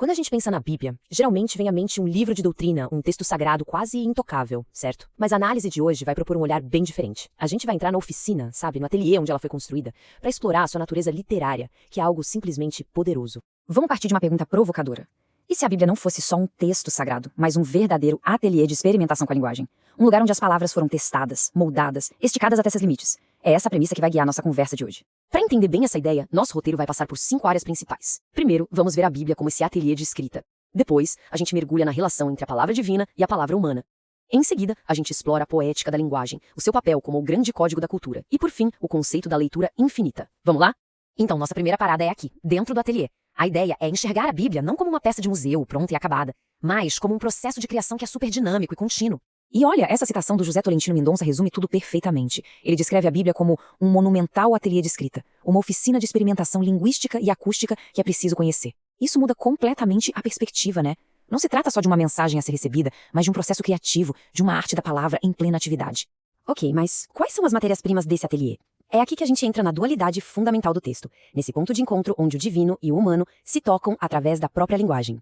Quando a gente pensa na Bíblia, geralmente vem à mente um livro de doutrina, um texto sagrado quase intocável, certo? Mas a análise de hoje vai propor um olhar bem diferente. A gente vai entrar na oficina, sabe, no ateliê onde ela foi construída, para explorar a sua natureza literária, que é algo simplesmente poderoso. Vamos partir de uma pergunta provocadora. E se a Bíblia não fosse só um texto sagrado, mas um verdadeiro ateliê de experimentação com a linguagem? Um lugar onde as palavras foram testadas, moldadas, esticadas até seus limites. É essa a premissa que vai guiar a nossa conversa de hoje. Para entender bem essa ideia, nosso roteiro vai passar por 5 áreas principais. Primeiro, vamos ver a Bíblia como esse ateliê de escrita. Depois, a gente mergulha na relação entre a palavra divina e a palavra humana. Em seguida, a gente explora a poética da linguagem, o seu papel como o grande código da cultura. E por fim, o conceito da leitura infinita. Vamos lá? Então, nossa primeira parada é aqui, dentro do ateliê. A ideia é enxergar a Bíblia não como uma peça de museu pronta e acabada, mas como um processo de criação que é super dinâmico e contínuo. E olha, essa citação do José Tolentino Mendonça resume tudo perfeitamente. Ele descreve a Bíblia como um monumental ateliê de escrita, uma oficina de experimentação linguística e acústica que é preciso conhecer. Isso muda completamente a perspectiva, né? Não se trata só de uma mensagem a ser recebida, mas de um processo criativo, de uma arte da palavra em plena atividade. Ok, mas quais são as matérias-primas desse ateliê? É aqui que a gente entra na dualidade fundamental do texto, nesse ponto de encontro onde o divino e o humano se tocam através da própria linguagem.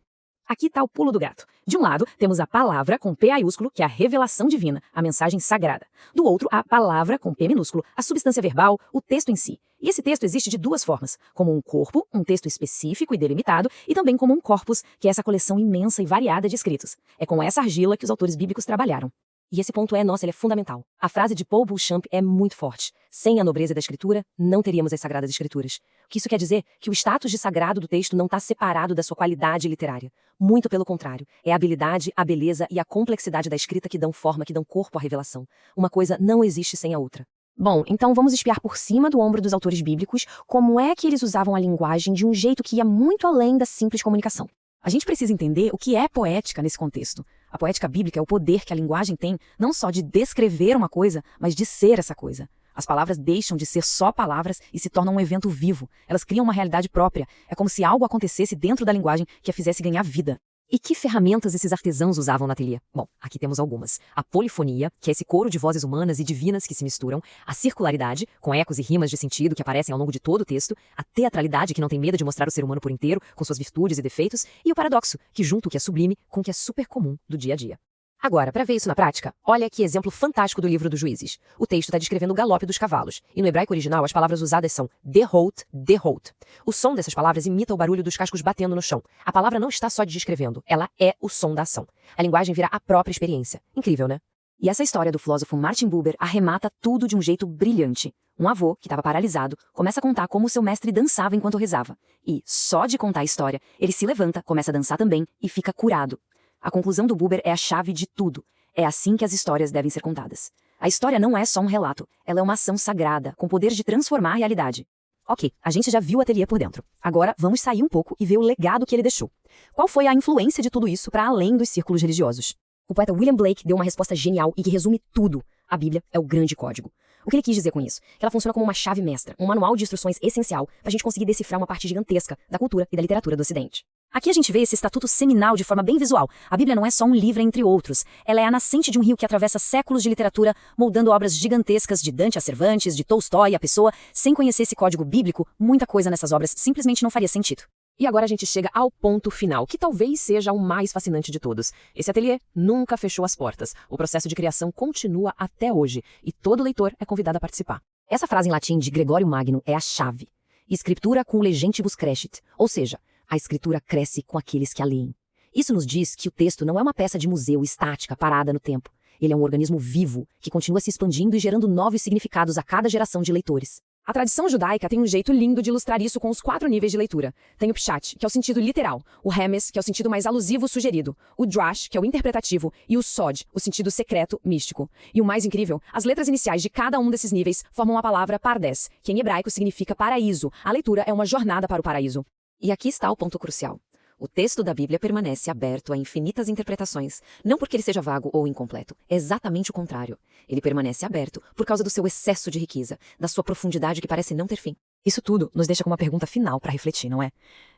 Aqui está o pulo do gato. De um lado, temos a palavra com P maiúsculo, que é a revelação divina, a mensagem sagrada. Do outro, a palavra com P minúsculo, a substância verbal, o texto em si. E esse texto existe de duas formas, como um corpo, um texto específico e delimitado, e também como um corpus, que é essa coleção imensa e variada de escritos. É com essa argila que os autores bíblicos trabalharam. E esse ponto ele é fundamental. A frase de Paul Beauchamp é muito forte. Sem a nobreza da escritura, não teríamos as sagradas escrituras. O que isso quer dizer? Que o status de sagrado do texto não está separado da sua qualidade literária. Muito pelo contrário. É a habilidade, a beleza e a complexidade da escrita que dão forma, que dão corpo à revelação. Uma coisa não existe sem a outra. Bom, então vamos espiar por cima do ombro dos autores bíblicos como é que eles usavam a linguagem de um jeito que ia muito além da simples comunicação. A gente precisa entender o que é poética nesse contexto. A poética bíblica é o poder que a linguagem tem, não só de descrever uma coisa, mas de ser essa coisa. As palavras deixam de ser só palavras e se tornam um evento vivo. Elas criam uma realidade própria. É como se algo acontecesse dentro da linguagem que a fizesse ganhar vida. E que ferramentas esses artesãos usavam na ateliê? Bom, aqui temos algumas. A polifonia, que é esse coro de vozes humanas e divinas que se misturam. A circularidade, com ecos e rimas de sentido que aparecem ao longo de todo o texto. A teatralidade, que não tem medo de mostrar o ser humano por inteiro, com suas virtudes e defeitos. E o paradoxo, que junta o que é sublime com o que é super comum do dia a dia. Agora, para ver isso na prática, olha que exemplo fantástico do livro dos Juízes. O texto está descrevendo o galope dos cavalos, e no hebraico original as palavras usadas são dehot, dehot. O som dessas palavras imita o barulho dos cascos batendo no chão. A palavra não está só descrevendo, ela é o som da ação. A linguagem vira a própria experiência. Incrível, né? E essa história do filósofo Martin Buber arremata tudo de um jeito brilhante. Um avô, que estava paralisado, começa a contar como seu mestre dançava enquanto rezava. E, só de contar a história, ele se levanta, começa a dançar também e fica curado. A conclusão do Buber é a chave de tudo. É assim que as histórias devem ser contadas. A história não é só um relato, ela é uma ação sagrada, com poder de transformar a realidade. Ok, a gente já viu o ateliê por dentro. Agora vamos sair um pouco e ver o legado que ele deixou. Qual foi a influência de tudo isso para além dos círculos religiosos? O poeta William Blake deu uma resposta genial e que resume tudo. A Bíblia é o grande código. O que ele quis dizer com isso? Que ela funciona como uma chave mestra, um manual de instruções essencial para a gente conseguir decifrar uma parte gigantesca da cultura e da literatura do Ocidente. Aqui a gente vê esse estatuto seminal de forma bem visual. A Bíblia não é só um livro entre outros. Ela é a nascente de um rio que atravessa séculos de literatura, moldando obras gigantescas de Dante a Cervantes, de Tolstói a Pessoa. Sem conhecer esse código bíblico, muita coisa nessas obras simplesmente não faria sentido. E agora a gente chega ao ponto final, que talvez seja o mais fascinante de todos. Esse ateliê nunca fechou as portas. O processo de criação continua até hoje, e todo leitor é convidado a participar. Essa frase em latim de Gregório Magno é a chave. Scriptura cum legentibus crescit, ou seja, a escritura cresce com aqueles que a leem. Isso nos diz que o texto não é uma peça de museu estática, parada no tempo. Ele é um organismo vivo, que continua se expandindo e gerando novos significados a cada geração de leitores. A tradição judaica tem um jeito lindo de ilustrar isso com os 4 níveis de leitura. Tem o pshat, que é o sentido literal, o remes, que é o sentido mais alusivo sugerido, o drash, que é o interpretativo, e o sod, o sentido secreto, místico. E o mais incrível, as letras iniciais de cada um desses níveis formam a palavra pardes, que em hebraico significa paraíso. A leitura é uma jornada para o paraíso. E aqui está o ponto crucial. O texto da Bíblia permanece aberto a infinitas interpretações, não porque ele seja vago ou incompleto, é exatamente o contrário. Ele permanece aberto por causa do seu excesso de riqueza, da sua profundidade que parece não ter fim. Isso tudo nos deixa com uma pergunta final para refletir, não é?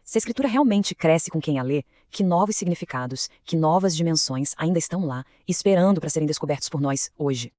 Se a escritura realmente cresce com quem a lê, que novos significados, que novas dimensões ainda estão lá, esperando para serem descobertos por nós hoje?